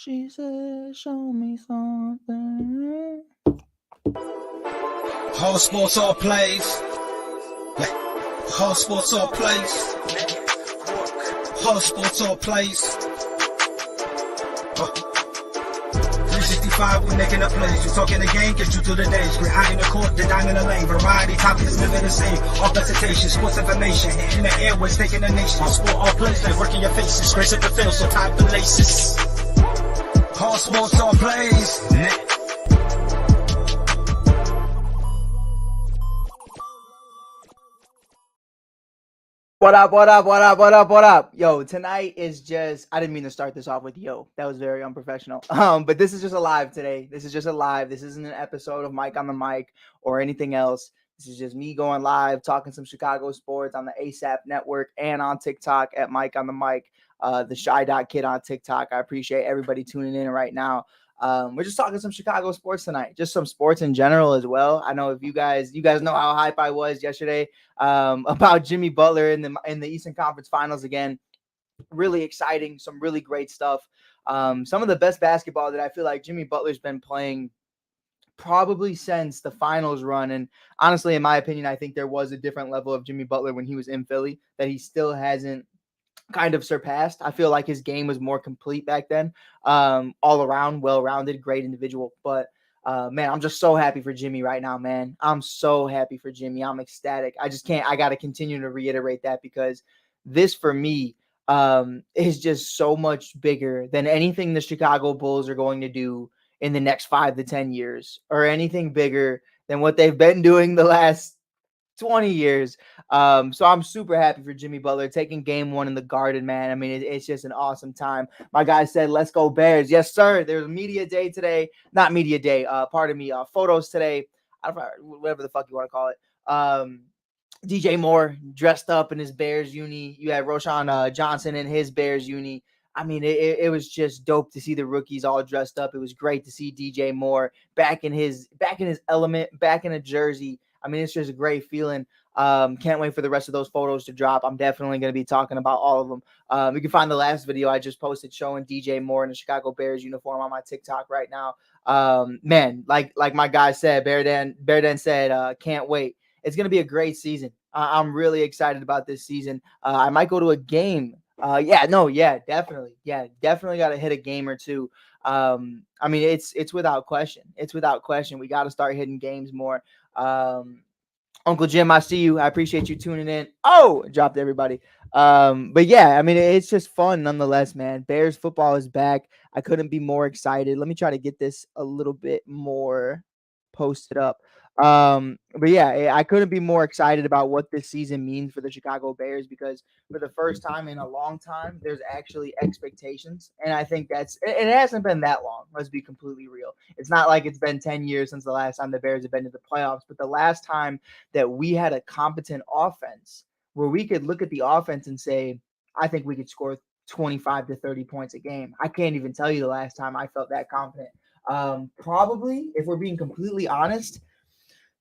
She said, show me something. Whole sports all plays. Whole sports all plays. Whole sports all plays. 365, we making a plays. You talking the game, get you to the days. We're high in the court, the dime in the lane. Variety topics, living the same. All presentation, sports information. In the airways, taking the nation. All sport, all plays, they working your faces. Grace up the field, so tie the laces. Whole sports all plays. What up, what up, what up, what up, what up? Yo, tonight is just, I didn't mean to start this off with yo. That was very unprofessional. But this is just a live today. This is just a live. This isn't an episode of Mike on the Mic or anything else. This is just me going live, talking some Chicago sports on the ASAP network and on TikTok at Mike on the Mic, the Shy.Kid on TikTok. I appreciate everybody tuning in right now. We're just talking some Chicago sports tonight, just some sports in general as well. I know if you guys know how hype I was yesterday about Jimmy Butler in the Eastern Conference Finals again. Really exciting, some really great stuff. Some of the best basketball that I feel like Jimmy Butler's been playing probably since the finals run. And honestly, in my opinion, I think there was a different level of Jimmy Butler when he was in Philly that he still hasn't kind of surpassed. I feel like his game was more complete back then. All around, well-rounded, great individual. But man, I'm just so happy for Jimmy right now, man. I'm so happy for Jimmy. I'm ecstatic. I got to continue to reiterate that because this for me is just so much bigger than anything the Chicago Bulls are going to do in the next 5 to 10 years or anything bigger than what they've been doing the last 20 years. So I'm super happy for Jimmy Butler taking game one in the Garden, man. I mean, it's just an awesome time. My guy said, let's go Bears. Yes, sir. There's a media day today. Not media day. Pardon me. Photos today. I don't know, whatever the fuck you want to call it. DJ Moore dressed up in his Bears uni. You had Roshan Johnson in his Bears uni. I mean, it was just dope to see the rookies all dressed up. It was great to see DJ Moore back in his element, back in a jersey. I mean, it's just a great feeling. Can't wait for the rest of those photos to drop. I'm definitely going to be talking about all of them. You can find the last video I just posted showing DJ Moore in the Chicago Bears uniform on my TikTok right now. Man, like my guy said, Bear Dan said, can't wait. It's going to be a great season. I'm really excited about this season. I might go to a game. Definitely. Yeah, definitely got to hit a game or two. I mean, it's without question. It's without question. We got to start hitting games more. Uncle Jim, I see you. I appreciate you tuning in. Oh, dropped everybody. But yeah, I mean, it's just fun nonetheless, man. Bears football is back. I couldn't be more excited. Let me try to get this a little bit more posted up. But yeah, I couldn't be more excited about what this season means for the Chicago Bears because for the first time in a long time, there's actually expectations. And I think it hasn't been that long. Let's be completely real. It's not like it's been 10 years since the last time the Bears have been to the playoffs, but the last time that we had a competent offense where we could look at the offense and say, I think we could score 25 to 30 points a game. I can't even tell you the last time I felt that confident. Probably, if we're being completely honest,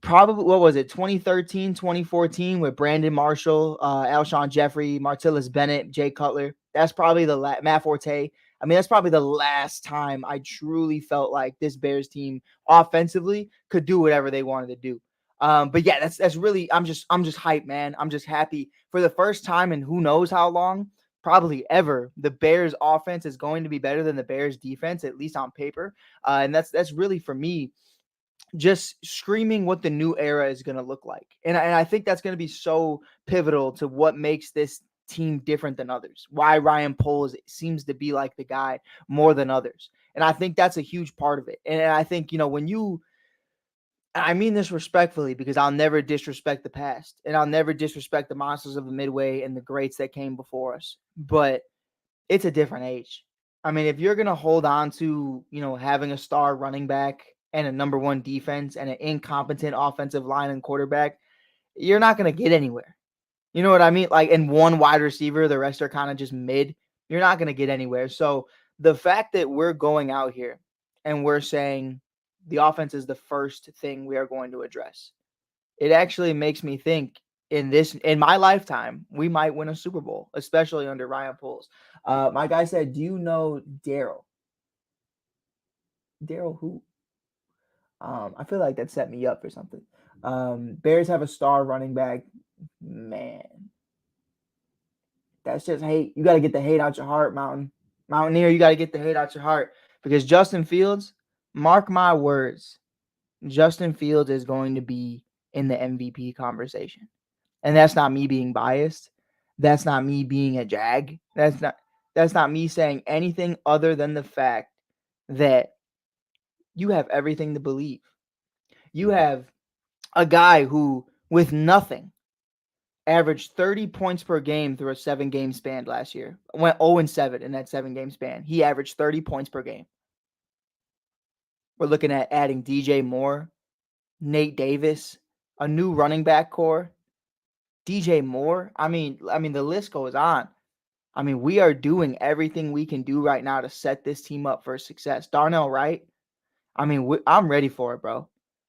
probably, what was it, 2013, 2014 with Brandon Marshall, Alshon Jeffrey, Martellus Bennett, Jay Cutler. That's probably Matt Forte. I mean, that's probably the last time I truly felt like this Bears team offensively could do whatever they wanted to do. But yeah, that's really, I'm just hyped, man. I'm just happy for the first time in who knows how long, probably ever. The Bears offense is going to be better than the Bears defense, at least on paper. And that's really for me just screaming what the new era is going to look like. And I think that's going to be so pivotal to what makes this team different than others. Why Ryan Poles seems to be like the guy more than others. And I think that's a huge part of it. And I think, I mean this respectfully because I'll never disrespect the past and I'll never disrespect the monsters of the Midway and the greats that came before us. But it's a different age. I mean, if you're going to hold on to, having a star running back and a number one defense and an incompetent offensive line and quarterback, you're not going to get anywhere. You know what I mean? Like, and one wide receiver, the rest are kind of just mid. You're not going to get anywhere. So the fact that we're going out here and we're saying the offense is the first thing we are going to address, it actually makes me think in my lifetime, we might win a Super Bowl, especially under Ryan Poles. My guy said, do you know Daryl? Daryl who? I feel like that set me up for something. Bears have a star running back. Man, that's just hate. You got to get the hate out your heart, Mountaineer. You got to get the hate out your heart because Justin Fields, mark my words, Justin Fields is going to be in the MVP conversation. And that's not me being biased. That's not me being a jag. That's not me saying anything other than the fact that you have everything to believe. You have a guy who, with nothing, averaged 30 points per game through a 7-game span last year. Went 0-7 in that 7-game span. He averaged 30 points per game. We're looking at adding DJ Moore, Nate Davis, a new running back core, DJ Moore. I mean, the list goes on. I mean, we are doing everything we can do right now to set this team up for success. Darnell Wright. I mean, I'm ready for it, bro.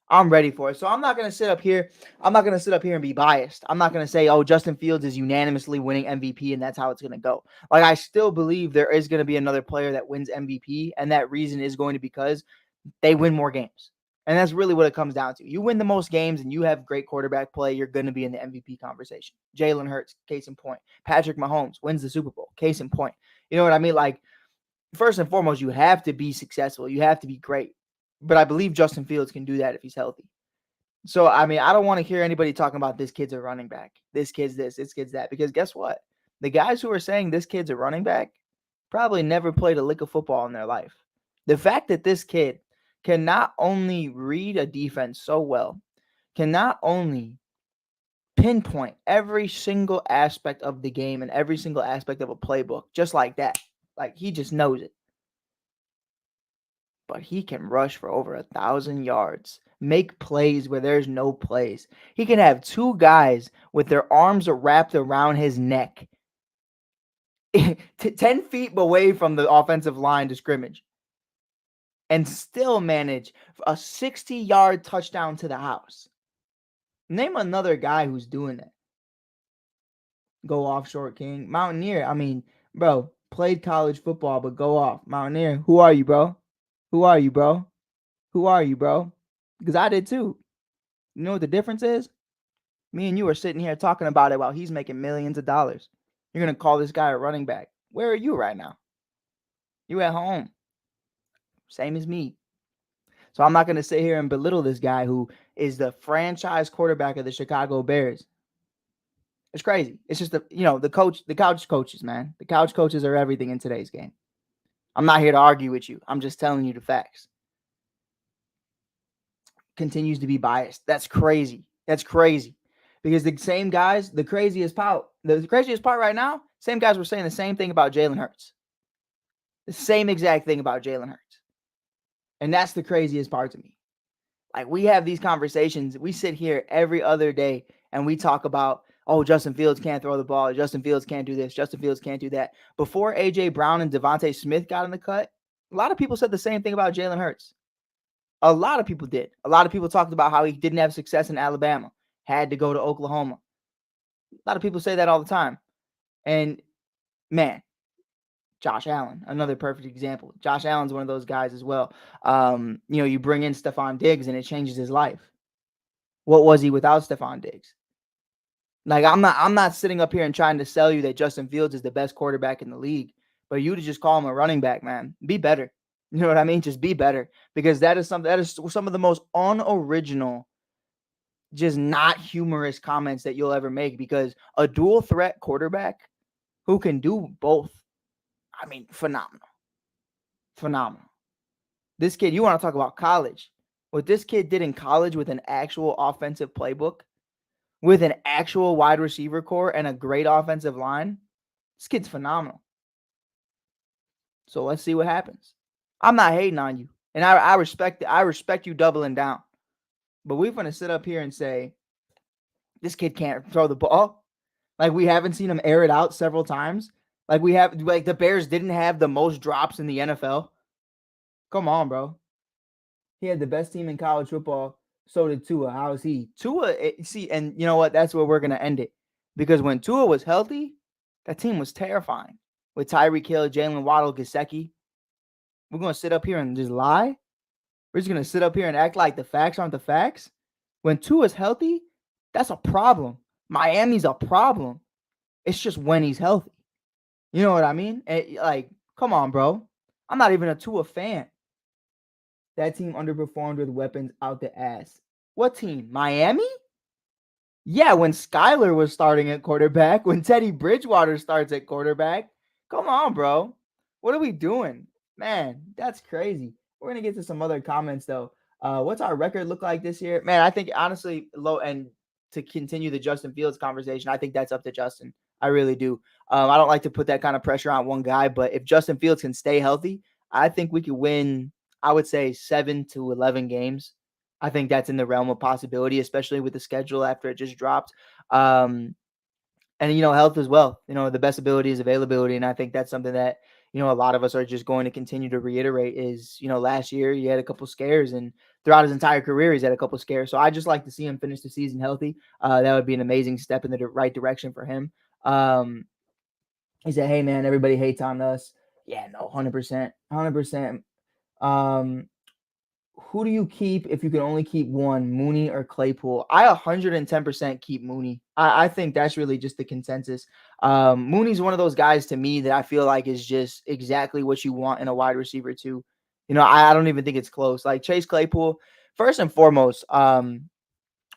I'm ready for it. So I'm not going to sit up here. I'm not going to sit up here and be biased. I'm not going to say, oh, Justin Fields is unanimously winning MVP and that's how it's going to go. Like, I still believe there is going to be another player that wins MVP. And that reason is going to be because they win more games. And that's really what it comes down to. You win the most games and you have great quarterback play, you're going to be in the MVP conversation. Jalen Hurts, case in point. Patrick Mahomes wins the Super Bowl, case in point. You know what I mean? Like, first and foremost, you have to be successful. You have to be great. But I believe Justin Fields can do that if he's healthy. So, I mean, I don't want to hear anybody talking about this kid's a running back. This kid's this kid's that. Because guess what? The guys who are saying this kid's a running back probably never played a lick of football in their life. The fact that this kid can not only read a defense so well, can not only pinpoint every single aspect of the game and every single aspect of a playbook just like that. Like, he just knows it. But he can rush for over 1,000 yards, make plays where there's no plays. He can have two guys with their arms wrapped around his neck 10 feet away from the offensive line to scrimmage and still manage a 60-yard touchdown to the house. Name another guy who's doing that. Go off, Short King. Mountaineer, I mean, bro, played college football, but go off. Mountaineer, who are you, bro? Who are you, bro? Who are you, bro? Because I did too. You know what the difference is? Me and you are sitting here talking about it while he's making millions of dollars. You're going to call this guy a running back. Where are you right now? You at home. Same as me. So I'm not going to sit here and belittle this guy who is the franchise quarterback of the Chicago Bears. It's crazy. It's just the couch coaches, man. The couch coaches are everything in today's game. I'm not here to argue with you. I'm just telling you the facts. Continues to be biased. That's crazy. That's crazy. Because the same guys, the craziest part right now, same guys were saying the same thing about Jalen Hurts. The same exact thing about Jalen Hurts. And that's the craziest part to me. Like, we have these conversations. We sit here every other day and we talk about, oh, Justin Fields can't throw the ball. Justin Fields can't do this. Justin Fields can't do that. Before A.J. Brown and Devontae Smith got in the cut, a lot of people said the same thing about Jalen Hurts. A lot of people did. A lot of people talked about how he didn't have success in Alabama, had to go to Oklahoma. A lot of people say that all the time. And, man, Josh Allen, another perfect example. Josh Allen's one of those guys as well. You bring in Stephon Diggs and it changes his life. What was he without Stephon Diggs? Like, I'm not sitting up here and trying to sell you that Justin Fields is the best quarterback in the league, but you to just call him a running back, man. Be better. You know what I mean? Just be better, because that is some of the most unoriginal, just not humorous comments that you'll ever make, because a dual threat quarterback who can do both, I mean, phenomenal. Phenomenal. This kid, you want to talk about college. What this kid did in college with an actual offensive playbook, with an actual wide receiver core and a great offensive line, this kid's phenomenal. So let's see what happens. I'm not hating on you. And I respect it. I respect you doubling down. But we're going to sit up here and say, this kid can't throw the ball. Like, we haven't seen him air it out several times. Like, the Bears didn't have the most drops in the NFL. Come on, bro. He had the best team in college football. So did Tua. How is he? And you know what? That's where we're going to end it. Because when Tua was healthy, that team was terrifying. With Tyreek Hill, Jalen Waddle, Gesicki. We're going to sit up here and just lie? We're just gonna sit up here and act like the facts aren't the facts. When Tua's healthy, that's a problem. Miami's a problem. It's just when he's healthy. You know what I mean? Like, come on, bro. I'm not even a Tua fan. That team underperformed with weapons out the ass. What team? Miami? Yeah, when Skyler was starting at quarterback, when Teddy Bridgewater starts at quarterback. Come on, bro. What are we doing? Man, that's crazy. We're going to get to some other comments, though. What's our record look like this year? Man, I think, honestly, low and to continue the Justin Fields conversation, I think that's up to Justin. I really do. I don't like to put that kind of pressure on one guy, but if Justin Fields can stay healthy, I think we could win, I would say, 7 to 11 games. I think that's in the realm of possibility, especially with the schedule after it just dropped. And, health as well. The best ability is availability. And I think that's something that, a lot of us are just going to continue to reiterate is, last year he had a couple scares and throughout his entire career, he's had a couple scares. So I just like to see him finish the season healthy. That would be an amazing step in the right direction for him. He said, hey, man, everybody hates on us. Yeah, no, 100%. 100%. Who do you keep if you can only keep one, Mooney or Claypool? I 110% keep Mooney. I think that's really just the consensus. Mooney's one of those guys to me that I feel like is just exactly what you want in a wide receiver too. I don't even think it's close. Like Chase Claypool, first and foremost, I'm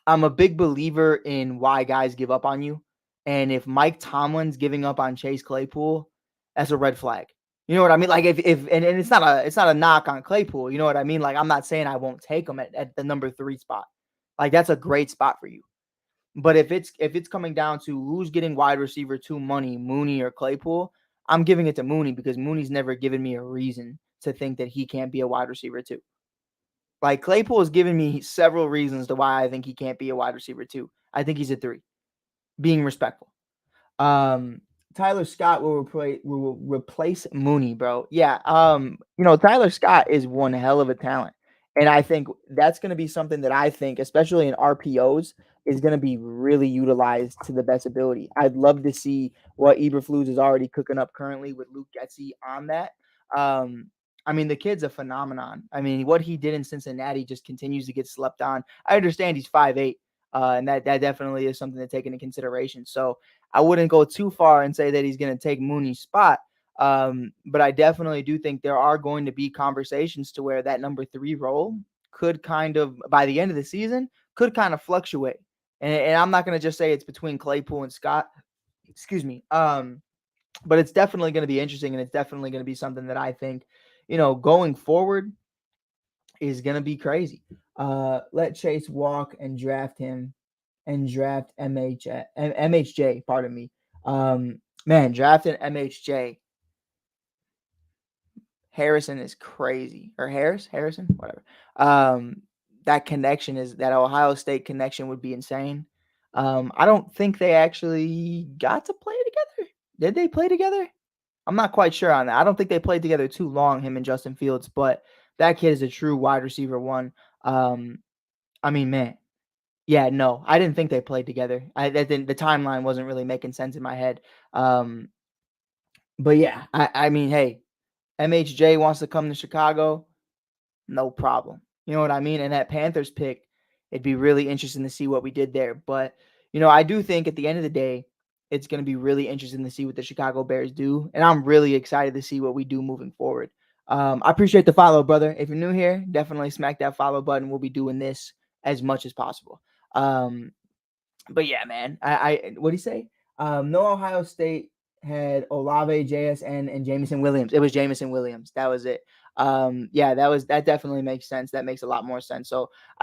a big believer in why guys give up on you. And if Mike Tomlin's giving up on Chase Claypool, that's a red flag. You know what I mean? Like if and it's not a knock on Claypool. You know what I mean? Like I'm not saying I won't take him at the number 3 spot. Like that's a great spot for you. But if it's coming down to who's getting wide receiver 2 money, Mooney or Claypool, I'm giving it to Mooney because Mooney's never given me a reason to think that he can't be a wide receiver 2. Like Claypool has given me several reasons to why I think he can't be a wide receiver 2. I think he's a 3. Being respectful. Tyler Scott will replace Mooney, bro. Yeah. Tyler Scott is one hell of a talent. And I think that's going to be something that I think, especially in RPOs, is going to be really utilized to the best ability. I'd love to see what Eberflus is already cooking up currently with Luke Getsy on that. The kid's a phenomenon. What he did in Cincinnati just continues to get slept on. I understand he's 5'8", and that definitely is something to take into consideration. So I wouldn't go too far and say that he's going to take Mooney's spot. But I definitely do think there are going to be conversations to where that number 3 role could kind of, by the end of the season, could kind of fluctuate. And I'm not going to just say it's between Claypool and Scott. Excuse me. But it's definitely going to be interesting, and it's definitely going to be something that I think, going forward is going to be crazy. Let Chase walk and draft him and draft MHJ, pardon me. Drafting MHJ. Harrison is crazy. Or Harrison, whatever. That Ohio State connection would be insane. I don't think they actually got to play together. Did they play together? I'm not quite sure on that. I don't think they played together too long, him and Justin Fields, but that kid is a true wide receiver 1. Man. Yeah, no, I didn't think they played together. The timeline wasn't really making sense in my head. But yeah, hey, MHJ wants to come to Chicago, no problem. You know what I mean? And that Panthers pick, it'd be really interesting to see what we did there. But, I do think at the end of the day, it's going to be really interesting to see what the Chicago Bears do. And I'm really excited to see what we do moving forward. I appreciate the follow, brother. If you're new here, definitely smack that follow button. We'll be doing this as much as possible. But yeah, man, what do you say? No Ohio State had Olave, JSN, and Jameson Williams. It was Jameson Williams. That was it. That definitely makes sense. That makes a lot more sense. So